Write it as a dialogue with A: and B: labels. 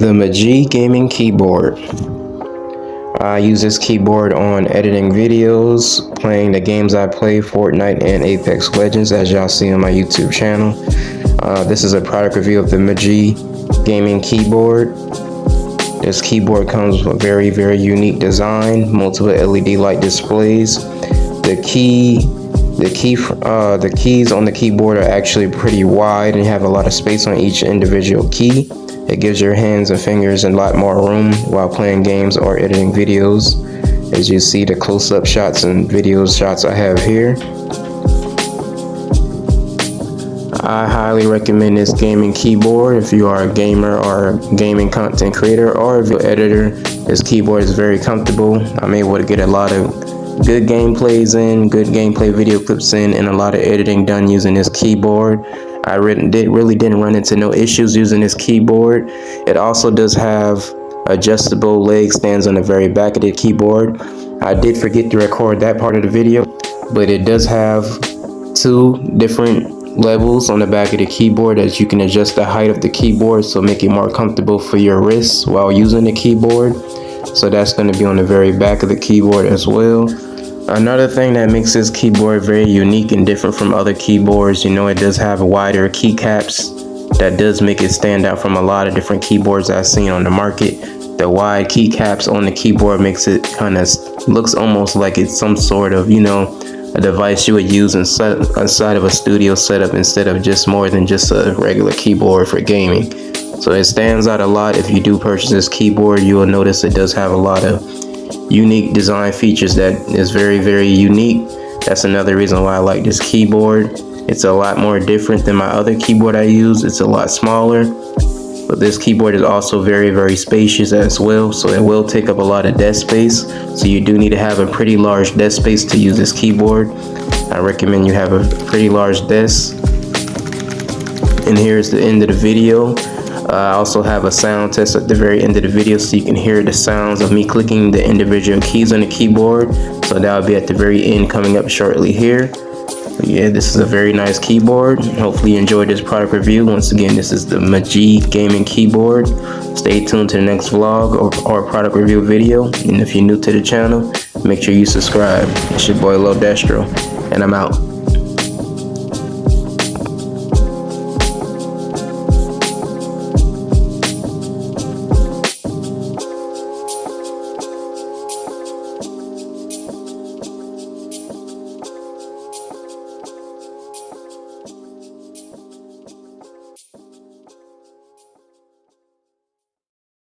A: The MAGEGEE gaming keyboard. I use this keyboard on editing videos, playing the games I play, Fortnite and Apex Legends, as y'all see on my YouTube channel. This is a product review of the MAGEGEE gaming keyboard. This keyboard comes with a very, very unique design, multiple LED light displays. The keys on the keyboard are actually pretty wide and have a lot of space on each individual key. It gives your hands and fingers a lot more room while playing games or editing videos. As you see the close-up shots and video shots I have here. I highly recommend this gaming keyboard if you are a gamer or a gaming content creator, or if you're an editor. This keyboard is very comfortable. I'm able to get a lot of good gameplays in, good gameplay video clips in, and a lot of editing done using this keyboard. I really didn't run into no issues using this keyboard. It also does have adjustable leg stands on the very back of the keyboard. I did forget to record that part of the video, but it does have two different levels on the back of the keyboard as you can adjust the height of the keyboard, so make it more comfortable for your wrists while using the keyboard. So that's going to be on the very back of the keyboard as well. Another thing that makes this keyboard very unique and different from other keyboards, it does have wider keycaps. That does make it stand out from a lot of different keyboards I've seen on the market. The wide keycaps on the keyboard makes it looks almost like it's some sort of, a device you would use inside of a studio setup instead of just more than just a regular keyboard for gaming. So it stands out a lot. If you do purchase this keyboard, you will notice it does have a lot of unique design features that is very, very unique. That's another reason why I like this keyboard. It's a lot more different than my other keyboard I use. It's a lot smaller, but this keyboard is also very, very spacious as well, so it will take up a lot of desk space. So you do need to have a pretty large desk space to use this keyboard. I recommend you have a pretty large desk. And here's the end of the video. I also have a sound test at the very end of the video so you can hear the sounds of me clicking the individual keys on the keyboard. So that will be at the very end, coming up shortly here. But yeah, this is a very nice keyboard. Hopefully you enjoyed this product review. Once again, this is the MAGEGEE gaming keyboard. Stay tuned to the next vlog or product review video. And if you're new to the channel, make sure you subscribe. It's your boy Lil Destro, and I'm out.